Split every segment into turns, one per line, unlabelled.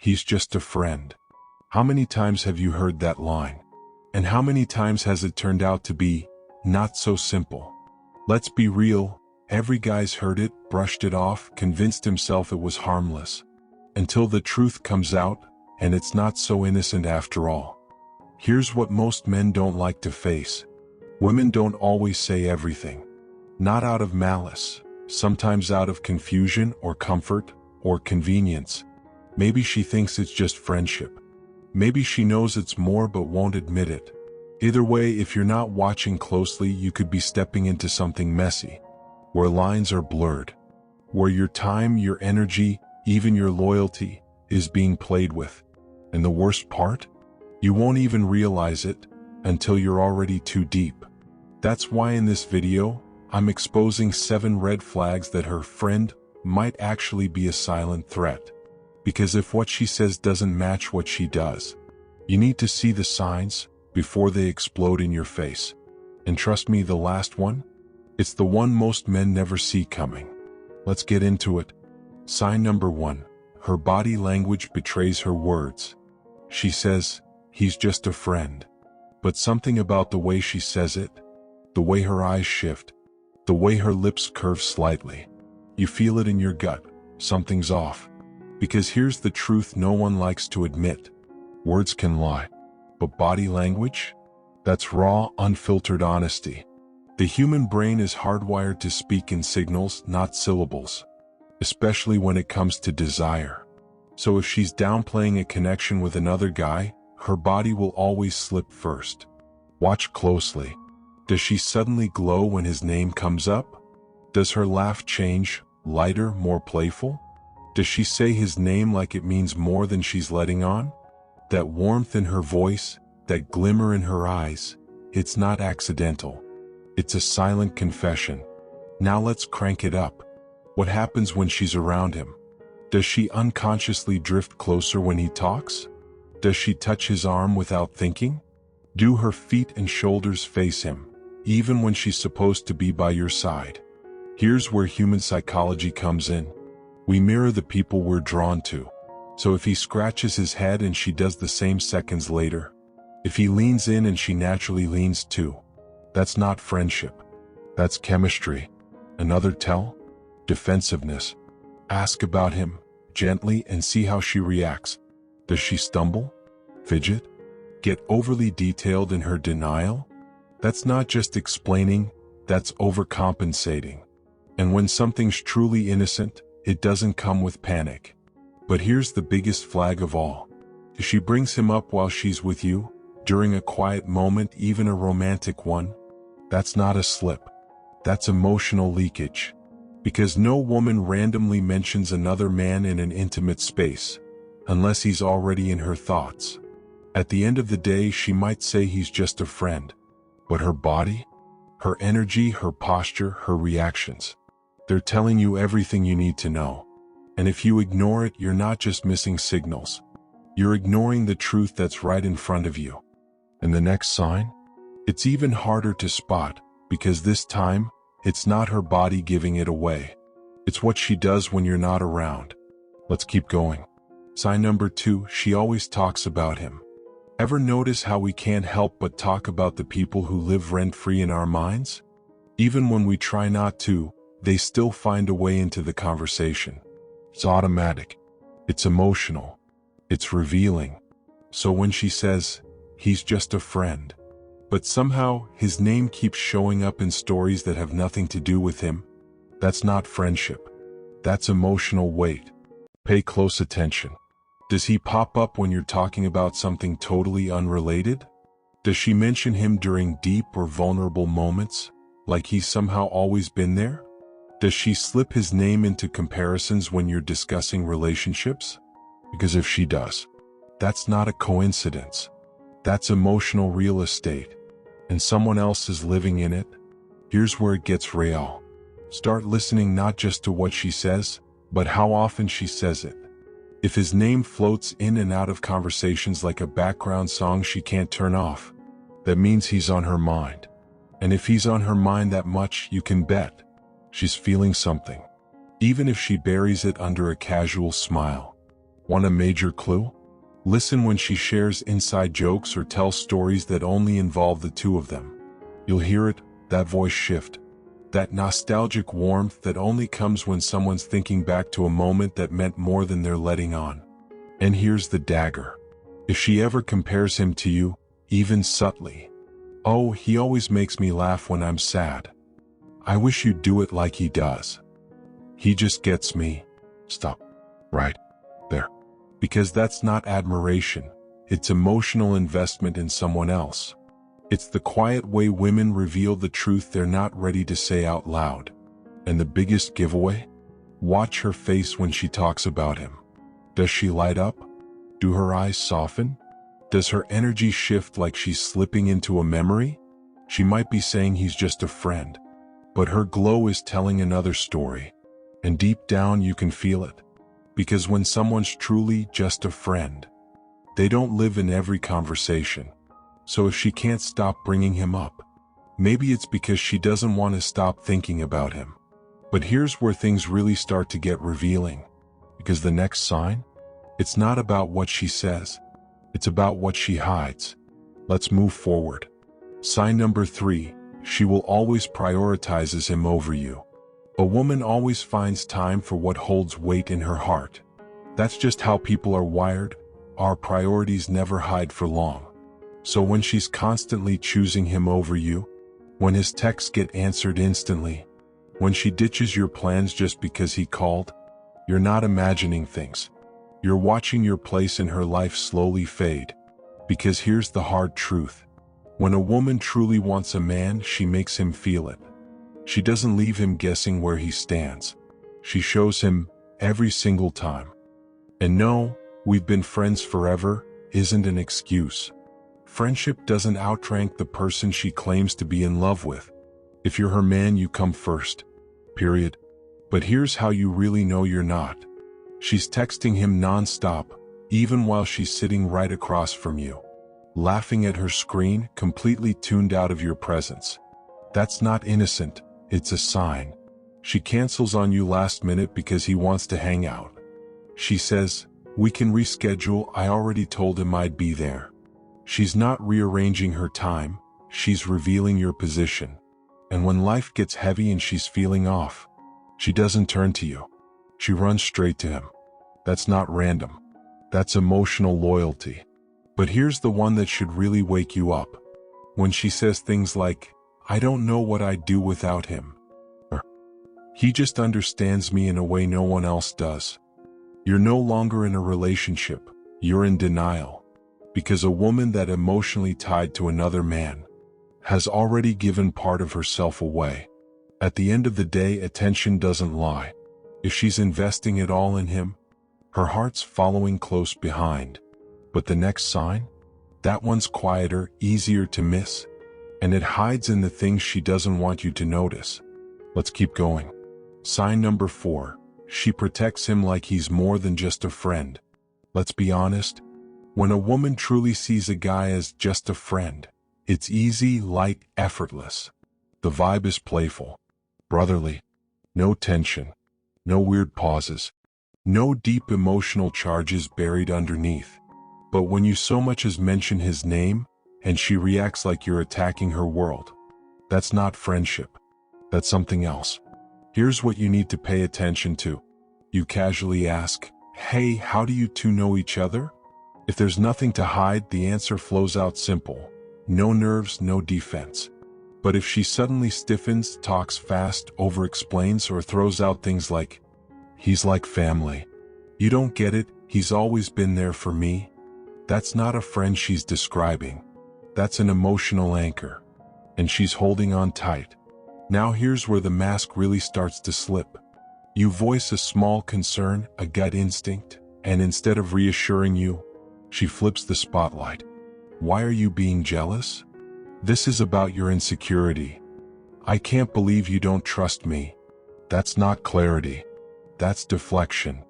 he's just a friend. How many times have you heard that line? And how many times has it turned out to be not so simple? Let's be real, every guy's heard it, brushed it off, convinced himself it was harmless. Until the truth comes out, and it's not so innocent after all. Here's what most men don't like to face. Women don't always say everything. Not out of malice, sometimes out of confusion or comfort or convenience. Maybe she thinks it's just friendship. Maybe she knows it's more but won't admit it. Either way, if you're not watching closely, you could be stepping into something messy, where lines are blurred, where your time, your energy, even your loyalty is being played with. And the worst part? You won't even realize it until you're already too deep. That's why in this video, I'm exposing 7 red flags that her friend might actually be a silent threat. Because if what she says doesn't match what she does, you need to see the signs before they explode in your face. And trust me, the last one? It's the one most men never see coming. Let's get into it. Sign number 1. Her body language betrays her words. She says, he's just a friend. But something about the way she says it, the way her eyes shift, the way her lips curve slightly, you feel it in your gut, something's off. Because here's the truth no one likes to admit. Words can lie, but body language? That's raw, unfiltered honesty. The human brain is hardwired to speak in signals, not syllables, especially when it comes to desire. So if she's downplaying a connection with another guy, her body will always slip first. Watch closely. Does she suddenly glow when his name comes up? Does her laugh change, lighter, more playful? Does she say his name like it means more than she's letting on? That warmth in her voice, that glimmer in her eyes, it's not accidental. It's a silent confession. Now let's crank it up. What happens when she's around him? Does she unconsciously drift closer when he talks? Does she touch his arm without thinking? Do her feet and shoulders face him, even when she's supposed to be by your side? Here's where human psychology comes in. We mirror the people we're drawn to. So if he scratches his head and she does the same seconds later, if he leans in and she naturally leans too, that's not friendship. That's chemistry. Another tell? Defensiveness. Ask about him, gently, and see how she reacts. Does she stumble? Fidget? Get overly detailed in her denial? That's not just explaining, that's overcompensating. And when something's truly innocent, it doesn't come with panic. But here's the biggest flag of all. If she brings him up while she's with you, during a quiet moment, even a romantic one, that's not a slip. That's emotional leakage. Because no woman randomly mentions another man in an intimate space, unless he's already in her thoughts. At the end of the day, she might say he's just a friend. But her body, her energy, her posture, her reactions, they're telling you everything you need to know. And if you ignore it, you're not just missing signals. You're ignoring the truth that's right in front of you. And the next sign? It's even harder to spot, because this time, it's not her body giving it away. It's what she does when you're not around. Let's keep going. Sign number 2, she always talks about him. Ever notice how we can't help but talk about the people who live rent-free in our minds? Even when we try not to, they still find a way into the conversation. It's automatic. It's emotional. It's revealing. So when she says, he's just a friend, but somehow his name keeps showing up in stories that have nothing to do with him, that's not friendship. That's emotional weight. Pay close attention. Does he pop up when you're talking about something totally unrelated? Does she mention him during deep or vulnerable moments, like he's somehow always been there? Does she slip his name into comparisons when you're discussing relationships? Because if she does, that's not a coincidence. That's emotional real estate, and someone else is living in it. Here's where it gets real. Start listening not just to what she says, but how often she says it. If his name floats in and out of conversations like a background song she can't turn off, that means he's on her mind. And if he's on her mind that much, you can bet she's feeling something, even if she buries it under a casual smile. Want a major clue? Listen when she shares inside jokes or tells stories that only involve the two of them. You'll hear it, that voice shift. That nostalgic warmth that only comes when someone's thinking back to a moment that meant more than they're letting on. And here's the dagger. If she ever compares him to you, even subtly. Oh, he always makes me laugh when I'm sad. I wish you'd do it like he does. He just gets me. Stop. Right there. Because that's not admiration. It's emotional investment in someone else. It's the quiet way women reveal the truth they're not ready to say out loud. And the biggest giveaway? Watch her face when she talks about him. Does she light up? Do her eyes soften? Does her energy shift like she's slipping into a memory? She might be saying he's just a friend, but her glow is telling another story. And deep down you can feel it. Because when someone's truly just a friend, they don't live in every conversation. So if she can't stop bringing him up, maybe it's because she doesn't want to stop thinking about him. But here's where things really start to get revealing. Because the next sign, it's not about what she says, it's about what she hides. Let's move forward. Sign number 3, she will always prioritizes him over you. A woman always finds time for what holds weight in her heart. That's just how people are wired. Our priorities never hide for long. So when she's constantly choosing him over you, when his texts get answered instantly, when she ditches your plans just because he called, you're not imagining things. You're watching your place in her life slowly fade. Because here's the hard truth. When a woman truly wants a man, she makes him feel it. She doesn't leave him guessing where he stands. She shows him every single time. And no, we've been friends forever isn't an excuse. Friendship doesn't outrank the person she claims to be in love with. If you're her man, you come first. Period. But here's how you really know you're not. She's texting him non-stop, even while she's sitting right across from you. Laughing at her screen, completely tuned out of your presence. That's not innocent, it's a sign. She cancels on you last minute because he wants to hang out. She says, "We can reschedule, I already told him I'd be there." She's not rearranging her time, she's revealing your position. And when life gets heavy and she's feeling off, she doesn't turn to you. She runs straight to him. That's not random. That's emotional loyalty. But here's the one that should really wake you up. When she says things like, "I don't know what I'd do without him," or "He just understands me in a way no one else does." You're no longer in a relationship, you're in denial. Because a woman that emotionally tied to another man has already given part of herself away. At the end of the day, attention doesn't lie. If she's investing it all in him, her heart's following close behind. But the next sign? That one's quieter, easier to miss, and it hides in the things she doesn't want you to notice. Let's keep going. Sign number 4. She protects him like he's more than just a friend. Let's be honest. When a woman truly sees a guy as just a friend, it's easy, light, effortless. The vibe is playful, brotherly, no tension, no weird pauses, no deep emotional charges buried underneath. But when you so much as mention his name, and she reacts like you're attacking her world, that's not friendship. That's something else. Here's what you need to pay attention to. You casually ask, "Hey, how do you two know each other?" If there's nothing to hide, the answer flows out simple. No nerves, no defense. But if she suddenly stiffens, talks fast, over-explains, or throws out things like, "He's like family. You don't get it, he's always been there for me," that's not a friend she's describing. That's an emotional anchor. And she's holding on tight. Now here's where the mask really starts to slip. You voice a small concern, a gut instinct, and instead of reassuring you, she flips the spotlight. "Why are you being jealous? This is about your insecurity. I can't believe you don't trust me." That's not clarity. That's deflection.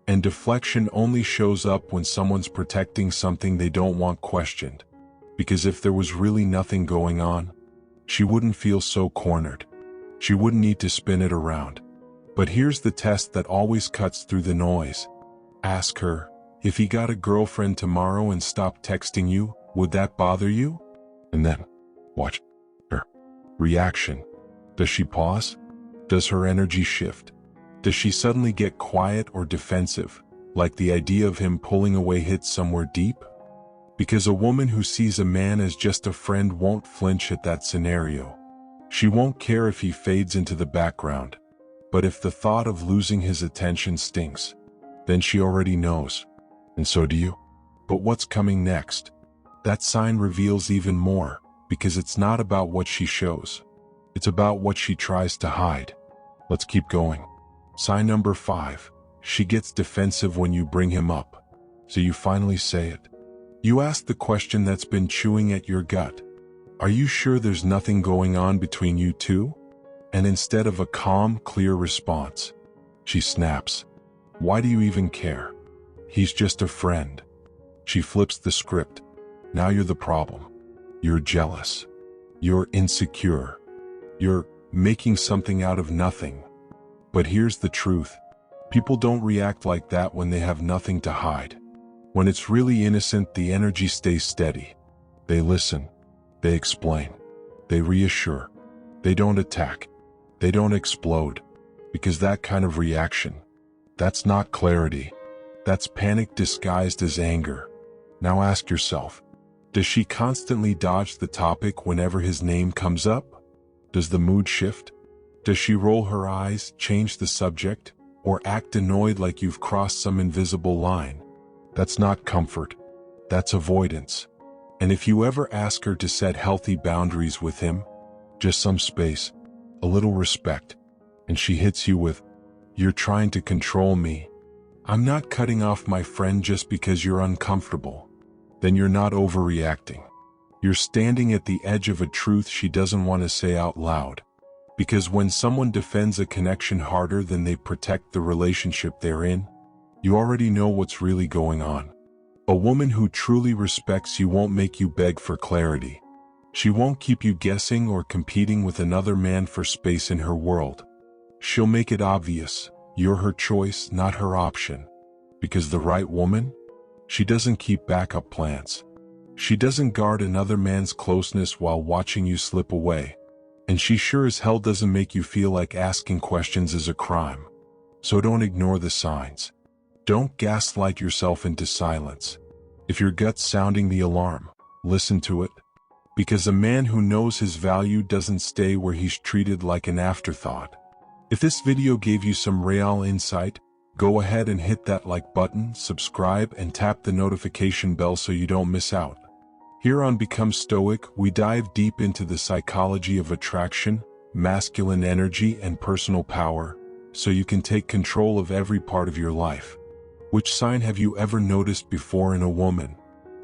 And deflection only shows up when someone's protecting something they don't want questioned. Because if there was really nothing going on, she wouldn't feel so cornered. She wouldn't need to spin it around. But here's the test that always cuts through the noise. Ask her, If he got a girlfriend tomorrow and stopped texting you, would that bother you? And then, watch her reaction. Does she pause? Does her energy shift? Does she suddenly get quiet or defensive, like the idea of him pulling away hits somewhere deep? Because a woman who sees a man as just a friend won't flinch at that scenario. She won't care if he fades into the background. But if the thought of losing his attention stings, then she already knows. And so do you. But what's coming next? That sign reveals even more, because it's not about what she shows. It's about what she tries to hide. Let's keep going. Sign number 5. She gets defensive when you bring him up. So you finally say it. You ask the question that's been chewing at your gut. Are you sure there's nothing going on between you two? And instead of a calm, clear response, she snaps. Why do you even care? He's just a friend. She flips the script. Now you're the problem. You're jealous. You're insecure. You're making something out of nothing. But here's the truth. People don't react like that when they have nothing to hide. When it's really innocent, the energy stays steady. They listen. They explain. They reassure. They don't attack. They don't explode. Because that kind of reaction, that's not clarity. That's panic disguised as anger. Now ask yourself, does she constantly dodge the topic whenever his name comes up? Does the mood shift? Does she roll her eyes, change the subject, or act annoyed like you've crossed some invisible line? That's not comfort. That's avoidance. And if you ever ask her to set healthy boundaries with him, just some space, a little respect, and she hits you with, "You're trying to control me. I'm not cutting off my friend just because you're uncomfortable," then you're not overreacting. You're standing at the edge of a truth she doesn't want to say out loud. Because when someone defends a connection harder than they protect the relationship they're in, you already know what's really going on. A woman who truly respects you won't make you beg for clarity. She won't keep you guessing or competing with another man for space in her world. She'll make it obvious, you're her choice, not her option. Because the right woman, she doesn't keep backup plans. She doesn't guard another man's closeness while watching you slip away. And she sure as hell doesn't make you feel like asking questions is a crime. So don't ignore the signs. Don't gaslight yourself into silence. If your gut's sounding the alarm, listen to it. Because a man who knows his value doesn't stay where he's treated like an afterthought. If this video gave you some real insight, go ahead and hit that like button, subscribe, and tap the notification bell so you don't miss out. Here on Become Stoic, we dive deep into the psychology of attraction, masculine energy, and personal power, so you can take control of every part of your life. Which sign have you ever noticed before in a woman?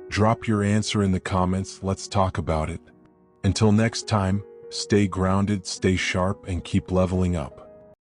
Drop your answer in the comments, let's talk about it. Until next time, stay grounded, stay sharp, and keep leveling up.